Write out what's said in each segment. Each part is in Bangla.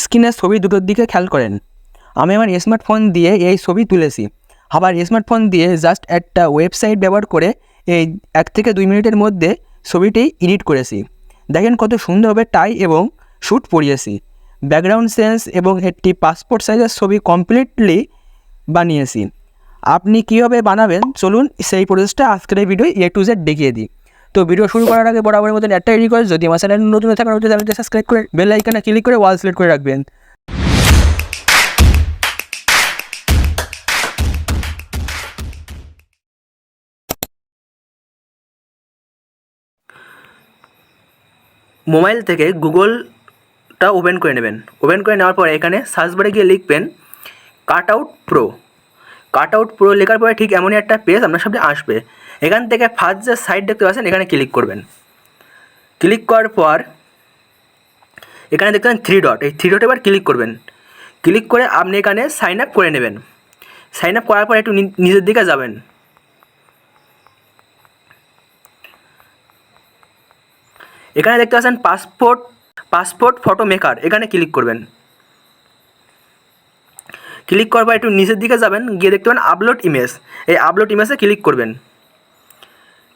স্ক্রিনের ছবি দুটোর দিকে খেয়াল করেন। আমি আমার স্মার্টফোন দিয়ে এই ছবি তুলেছি, আবার স্মার্টফোন দিয়ে জাস্ট একটা ওয়েবসাইট ব্যবহার করে এই 1 থেকে 2 মিনিটের মধ্যে ছবিটি এডিট করেছি। দেখেন কত সুন্দরভাবে টাই এবং শ্যুট পরিয়েছি, ব্যাকগ্রাউন্ড সেন্স এবং একটি পাসপোর্ট সাইজের ছবি কমপ্লিটলি বানিয়েছি। আপনি কীভাবে বানাবেন চলুন সেই প্রসেসটা আজকের এই ভিডিও A to Z দেখিয়ে দিই। তো ভিডিও শুরু করার আগে বরাবরের মতন একটাই রিকোয়েস্ট, যদি আমার চ্যানেল নতুন থাকেন চ্যানেলটি সাবস্ক্রাইব করে বেল আইকনে ক্লিক করে অল সিলেক্ট করে রাখবেন। মোবাইল থেকে গুগলটা ওপেন করে নেবেন। ওপেন করে নেওয়ার পরে এখানে সার্চ বারে গিয়ে লিখবেন কাটআউট প্রো। কাটআউট প্রো লেখার পরে ঠিক এমনই একটা পেজ আপনার সামনে আসবে। এখান থেকে ফার্স্ট যে সাইট দেখতে পাচ্ছেন এখানে ক্লিক করবেন। ক্লিক করার পর এখানে দেখতে পাচ্ছেন 3 ডট, এই 3 ডট এবার ক্লিক করবেন। ক্লিক করে আপনি এখানে সাইন আপ করে নেবেন। সাইন আপ করার পর একটু নিচের দিকে যাবেন। এখানে দেখতে পাচ্ছেন পাসপোর্ট ফটো মেকার, এখানে ক্লিক করবেন। ক্লিক করার পর একটু নিচের দিকে যাবেন, গিয়ে দেখতে পাবেন আপলোড ইমেজ, এই আপলোড ইমেজে ক্লিক করবেন।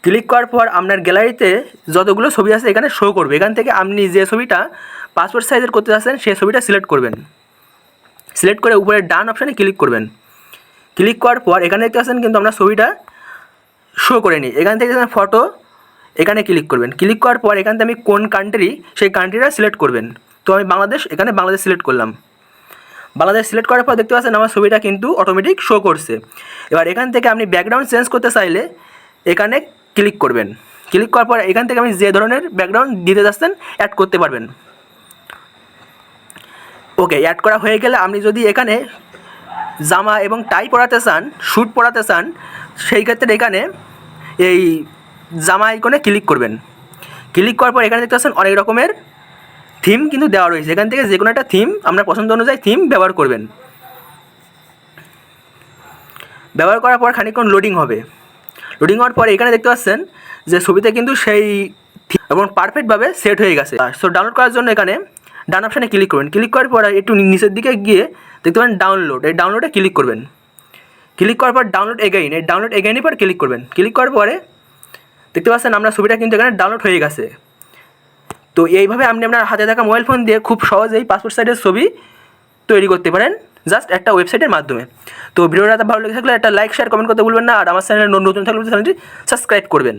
ক্লিক করার পর আপনার গ্যালারিতে যতগুলো ছবি আছে এখানে শো করবে। এখান থেকে আপনি যে ছবিটা পাসপোর্ট সাইজের করতে চাচ্ছেন সেই ছবিটা সিলেক্ট করবেন। সিলেক্ট করে উপরে ডান অপশানে ক্লিক করবেন। ক্লিক করার পর এখানে দেখতে পাচ্ছেন কিন্তু আমরা ছবিটা শো করে নিই। এখান থেকে ফটো এখানে ক্লিক করবেন। ক্লিক করার পর এখান থেকে আমি কোন কান্ট্রি সেই কান্ট্রিটা সিলেক্ট করবেন। তো আমি বাংলাদেশ, এখানে বাংলাদেশ সিলেক্ট করলাম। বাংলাদেশ সিলেক্ট করার পর দেখতে পাচ্ছেন আমার ছবিটা কিন্তু অটোমেটিক শো করছে। এবার এখান থেকে আপনি ব্যাকগ্রাউন্ড চেঞ্জ করতে চাইলে এখানে ক্লিক করবেন। ক্লিক করার পর এখান থেকে আপনি যে ধরনের ব্যাকগ্রাউন্ড দিতে যাচ্ছেন অ্যাড করতে পারবেন। ওকে, অ্যাড করা হয়ে গেলে আপনি যদি এখানে জামা এবং টাই পরাতে চান, শ্যুট পরাতে চান, সেই ক্ষেত্রে এখানে এই জামা আইকনে ক্লিক করবেন। ক্লিক করার পর এখানে দেখতে পাচ্ছেন অনেক রকমের থিম কিন্তু দেওয়া রয়েছে। এখান থেকে যে কোনো একটা থিম আপনার পছন্দ অনুযায়ী থিম ব্যবহার করবেন। ব্যবহার করার পর খানিকক্ষণ লোডিং হবে। লোডিং হওয়ার পরে এখানে দেখতে পাচ্ছেন যে ছবিতে কিন্তু সেই এবং পারফেক্টভাবে সেট হয়ে গেছে। সো ডাউনলোড করার জন্য এখানে ডান অপশানে ক্লিক করবেন। ক্লিক করার পর একটু নিচের দিকে গিয়ে দেখতে পাবেন ডাউনলোড, এই ডাউনলোডে ক্লিক করবেন। ক্লিক করার পর ডাউনলোড এগেইন, এই ডাউনলোড এগেইনের পর ক্লিক করবেন। ক্লিক করার পরে দেখতে পাচ্ছেন আমরা ছবিটা কিন্তু এখানে ডাউনলোড হয়ে গেছে। তো এইভাবে আপনি আপনার হাতে থাকা মোবাইল ফোন দিয়ে খুব সহজেই পাসপোর্ট সাইজের ছবি তৈরি করতে পারেন জাস্ট একটা ওয়েবসাইটের মাধ্যমে। তো ভিডিওটা ভালো লেগে থাকলে একটা লাইক শেয়ার কমেন্ট করতে ভুলবেন না। আর আমার চ্যানেলে নতুন থাকলে চ্যানেলটি সাবস্ক্রাইব করবেন।